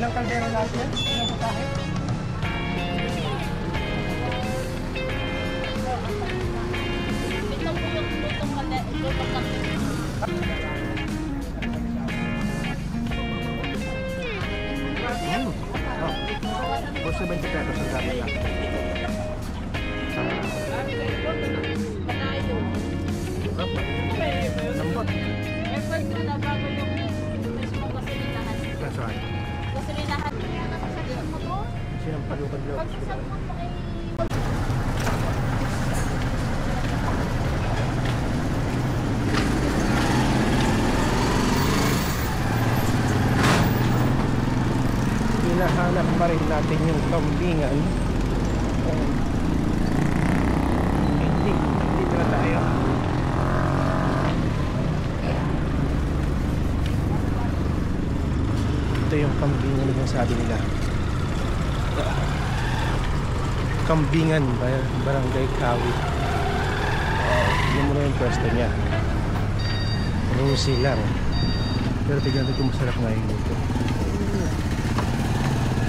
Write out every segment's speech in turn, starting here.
Ilang kaldero lahat yan? Ilang putahe? Ito po yung lutong kaldero. 70 pesos ang dami lang. Lambot. Effort ko na bago yung mismo kasilinahan. That's right. Kasilinahan. Sinampalukan loob. Hinahanap pa rin natin yung kambingan. Dito na tayo. Ito yung kambingan yung sabi nila. Kambingan, Barangay Kawi. Yun muna yung pwesto niya. Rusi lang. Pero tignan natin kung masarap ngayon dito.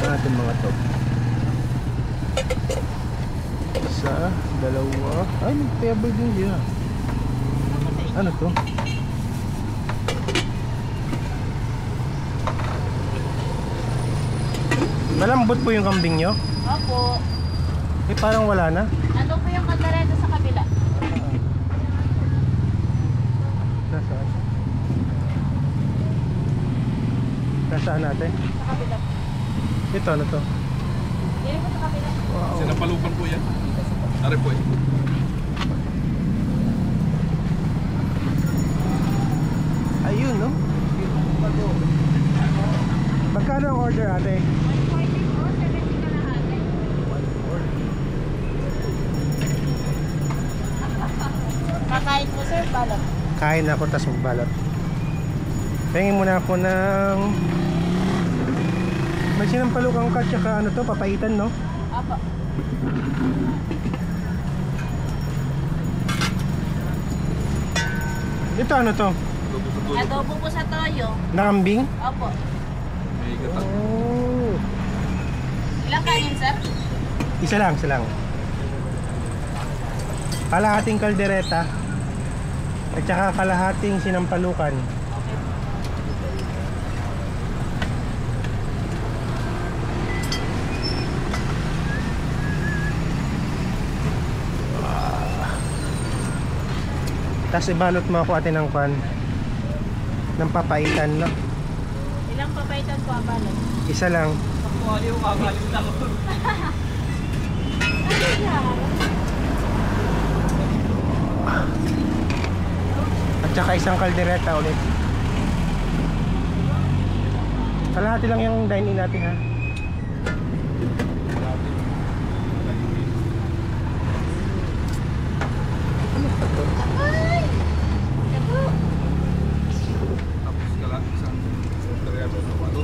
Natin mga to. Isa, dalawa. Ay, nag-table din siya. Ano to? Malambot po yung kambing nyo? Opo. Eh parang wala na. Ano po yung kaldereta sa kabila? Nasaan? Nasaan natin? Sa kabila. Ito, ano to? Dili po sa kabila. Wow. Sinapalupan po yan. Ari po eh. Ayun, no? Magkano ang order, ate? 140 po, 70 ka na ate. 140. Kakain po sir, balot. Kain ako, tas magbalot. Pahingin muna ako ng... May sinampalukang ka, tsaka ano to, papaitan, no? Opo. Ito, ano to? Adobo po sa toyo. Nakambing? Opo. May gatak. Oh. Ilang kanin sir? Isa lang, isa lang. Kalahating kaldereta. At saka kalahating sinampalukan. Tapos ibalot mo ako ate ng kwan ng papaitan, no? Ilang papaitan po ang balot? Isa lang. At saka isang kaldereta ulit. Kalahati lang yung dine-in natin, ha?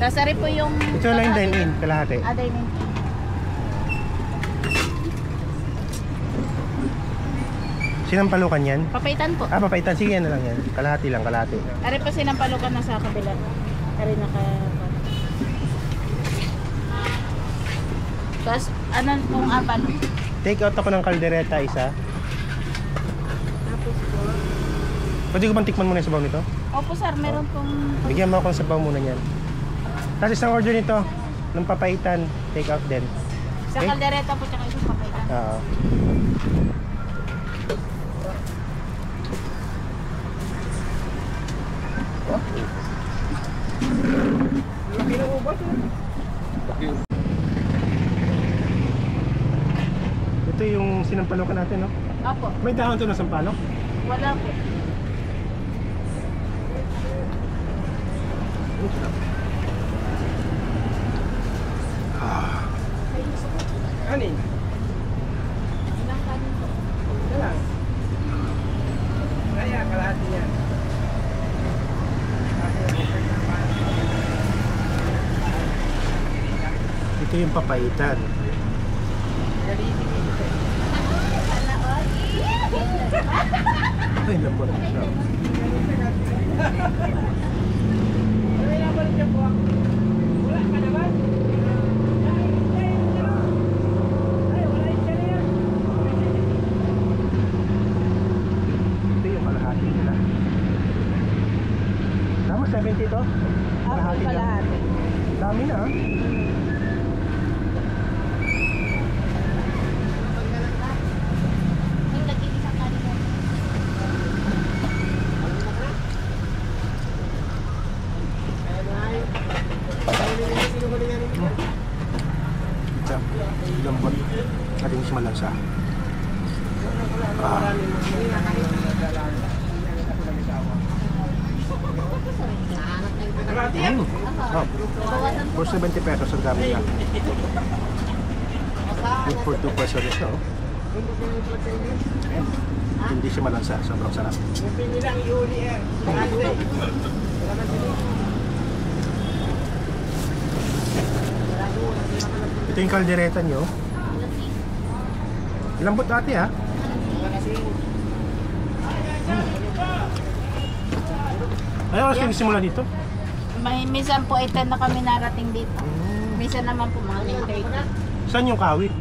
Tasari po yung... Ito lang yung dine-in, kalahati. Dine-in. Sinampalukan yan? Papaitan po. Ah, papaitan. Sige, yan na lang yan. Kalahati lang, kalahati. Ari po sinampalukan na sa kabila. Ari naka... Tapos, ano pong aban? Take out ako ng kaldereta, isa. Tapos po... Pwede ko bang tikman muna yung sabaw nito? Opo sir, meron pong... Bigyan mo ako ng sabaw muna niyan. Tapos isang order nito, ng papaitan, take out din. Sa Okay. kaldereta po tsaka isang papaitan. Oo. Ito yung sinampalokan natin, no? Opo. May dahon to ng sampalok? Wala po. Ano yun? Ilang kanin po? Ito lang. Kaya, kalahati niya. Ito yung papaitan. Ay, lambot na siya. Wala ka naman? dami na. Yung nag-iisang kanin mo. Pizza. Lambot. At hindi siya malansa. Ah. Oh. For 70 pesos ang dami niya. Good for 2 person ito. Ayan. Hindi siya malansa. Sobrang sarap. Ito yung kaldereta nyo. Lambot ate ha. Ano oras kayo simula dito? Minsan po ay 10 na kami narating dito. Minsan naman po mga 9:30. Saan yung kawit?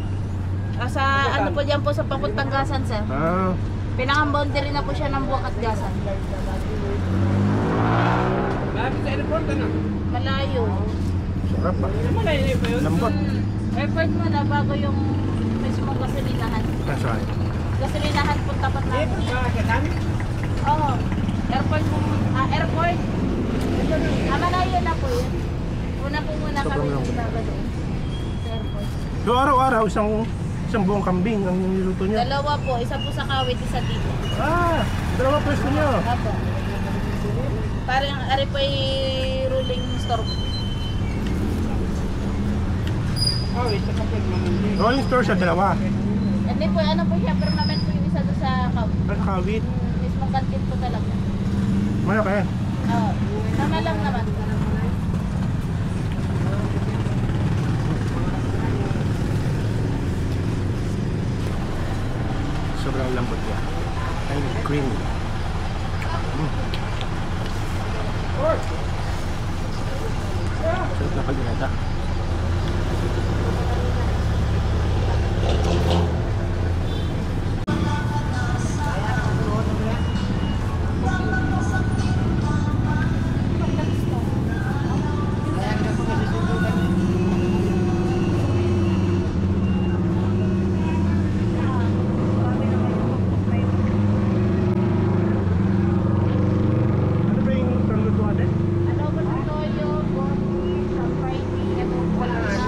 Sa ano po dyan po sa papuntang Gasan, sir. Ah, Pinaka-boundary na po siya ng Buwak at Gasan. Malayo. sarap pa. Lambot. Airport mo na bago yung mismo gasolinahan. Nasaan? Gasolinahan po tapat namin. Oo. Airport mo. Airport. Malayo na po yun. Una po muna Sobrang kami lang. bago doon. Sa airport. So araw-araw isang buong kambing ang niluto niyo? Dalawa po. Isa po sa Kawit, isa dito. Ah, dalawa pwesto niyo. Apo. Parang ari po ay ruling store po. Rolling store siya, dalawa. Hindi po, ano po siya, permanent po yung isa doon sa Kawit. At kawit. Mismong kantin po talaga. Malaki. Oo. Tama lang naman. Sobrang lambot niya. And creamy. Sarap na kaldereta. Ano ba yung pangluto natin? Ano ba ng toyo, boni, sampay, ito, wala na,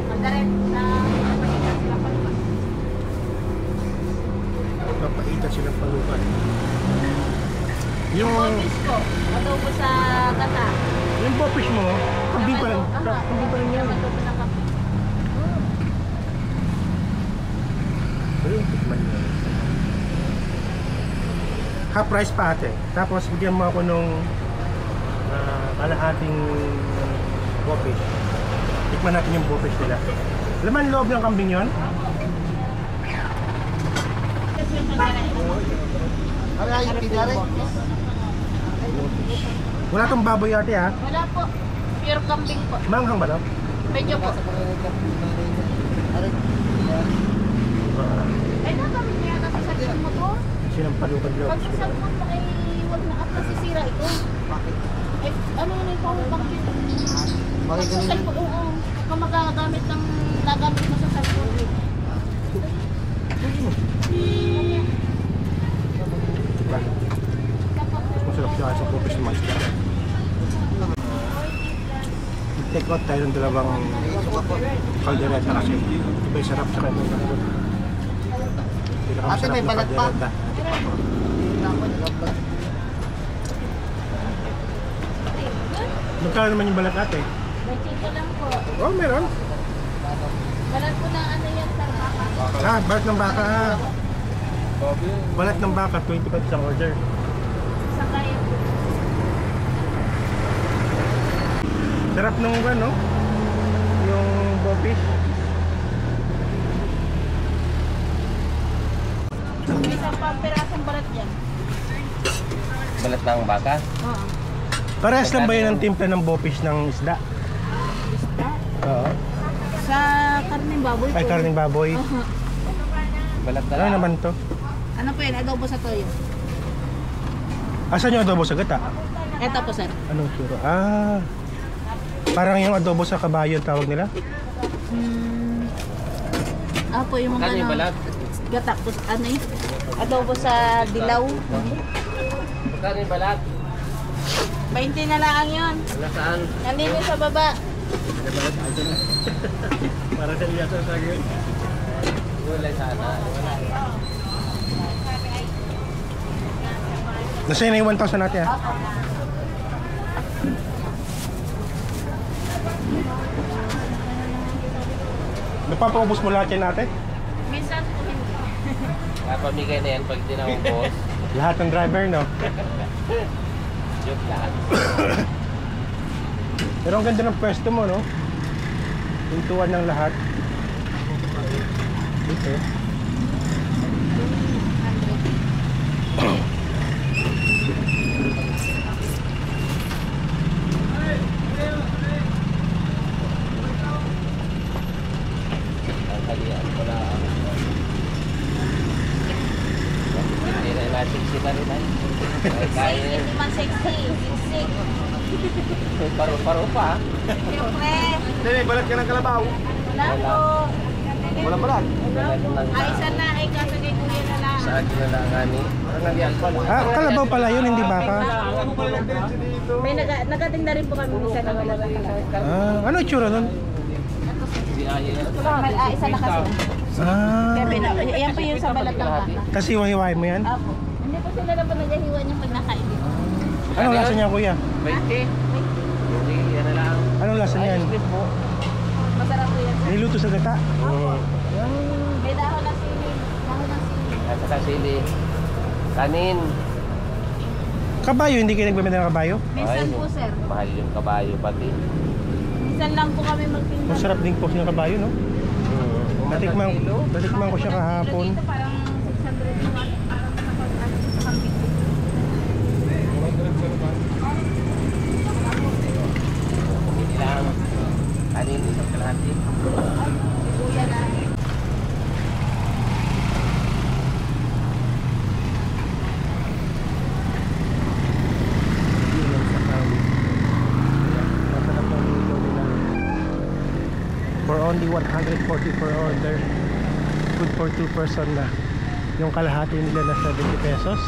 madaret na, sila palpas. Papaitan silang palukan. Yung Bopis ko, adobo sa gata. yung popish mo, kambing pa lang. Kambing pa lang yan. Adobo ng kape. Ayun, tikman niyo. Half price pa ate. Tapos bigyan mo ako nung kalahating popish. Tikman natin yung popish nila. Laman loob ng kambing yon? Wala tong baboy ate ha. Wala po, pure kambing po. Manghang ba no? Medyo po. Ay, nakamit niya yata sa cellphone mo to. Sinampalukan loob. Pag sa cellphone mo ay huwag na at nasisira ito. Eh, ano yun yung power bank yun? Pag sa cellphone, oo. Kung magagamit ng nagamit mo sa cellphone. Diba? Masarap siya sa popish ng mga isda. Take out tayo ng dalawang kaldereta kasi iba yung sarap sa kanyang kaldereta. Ate, may balat pa. Magkano naman yung balat ate? May chito lang po. Oh, meron. Balat po na ano yan, tarbaka. Ah, balat ng baka. Balat ng baka, 25 isang order. Sa kayo po. Sarap nung ano, yung popish. May isang pampirasong balat yan. Balat ng baka. Oo. Parehas lang ba yun ang timpla ng popish ng isda? Isda. Oo. Sa karning baboy po. Ay, karning baboy. Aha. Balat na Ano lang. naman to? Ano po yun? Adobo sa toyo. Asan yung adobo sa gata? Eto po, sir. Anong suro? Ah, Parang yung adobo sa kabayo ang tawag nila. Apo, yung mga Magkano yung balat? Gatapos, ano eh? Adobo sa dilaw. Magkano yung balat? 20 na lang yun. Nasaan? Nandito sa baba. Para sa liya sa sagay. Wala sana. Nasa na yung 1,000 natin ah. Napapaubos mo lahat yan natin? Minsan po hindi. Napamigay na yan pag di na ubos. Lahat ng driver, no? Joke lang. Pero ang ganda ng pwesto mo, no? Pintuan ng lahat. Dito. Ang kalian ko na. Hindi na nasiksi na rin ay. Kaya Hindi man sexy. Sexy. paro-paro pa. Siyempre. Hindi, balat ka ng kalabaw. Wala po. Wala balat. Balat ng Ay, isa na. Ay, kaso kay kuya na lang. sa akin na lang ani. Ah, kalabaw pala yun, hindi baka. May nagatinda rin po kami minsan na wala lang. Ah, ano itsura nun? Si Aya yan. Isa na kasi. Ah, Kaya yan po yung sa balat ng baka. kasi hiwa-hiwain mo yan? Apo. Hindi po sila naman naghahiwa niya pag nakain. Anong lasa niya, kuya? 20. Hindi, yan na lang. Anong lasa niyan? Ice cream po. Masarap po yan. Niluto sa gata? May dahon ng sili. Dahon ng sili. At saka sili. Kanin. Kabayo, hindi kayo nagbebenta ng kabayo? Minsan po, sir. Mahal yung kabayo pati. Minsan lang po kami magpinta. Masarap din po yung kabayo, no? Natikman ko siya kahapon. Dito parang 600 naman. Parang sa kambing. Hindi lang. Kanin, isang kalahati. Kuya na. For only 140 per order. Good for 2 person na. Yung kalahati nila na 70 pesos.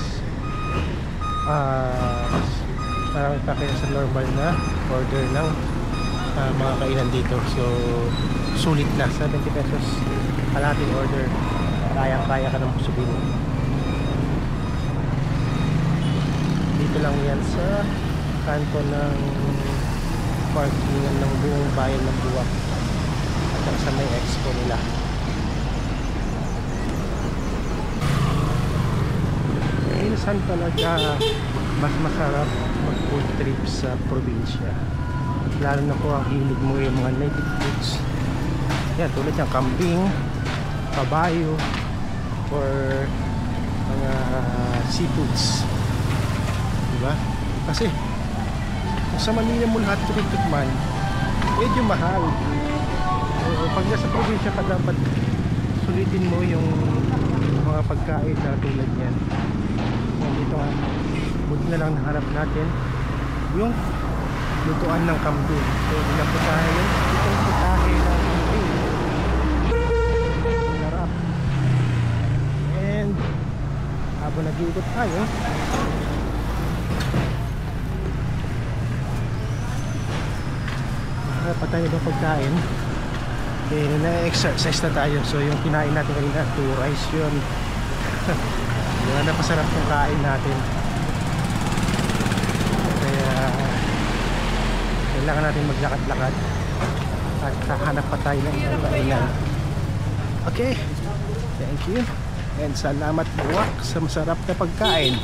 Parang kakaya sa normal na order ng mga kainan dito. So, sulit na. 70 pesos. Kalahating order. Kaya-kaya ka ng busugin. Dito lang yan sa kanto ng parkingan ng buong bayan ng Buwak. At sa may expo nila. Minsan talaga mas masarap mag food trip sa probinsya, lalo na kung ang hilig mo yung mga native foods yan, tulad ng kambing, kabayo, or mga seafoods, diba? Kasi kung sa Manila mo lahat tikman, medyo mahal. Pag nasa probinsya ka, dapat sulitin mo yung mga pagkain na tulad yan. Dito nga, buti na lang nahanap natin yung lutuan ng kambing. So, ilang putahe yun? Itong putahe ng kambing. Sarap. And habang nag-iikot tayo, nahanap pa tayo ng pagkain. Na-exercise na tayo. So yung kinain natin kanina, 2 rice yun. Yun, napasarap yung kain natin. Kaya kailangan natin maglakad-lakad at hahanap pa tayo ng ibang kainan. Okay, thank you and salamat Buwak sa masarap na pagkain.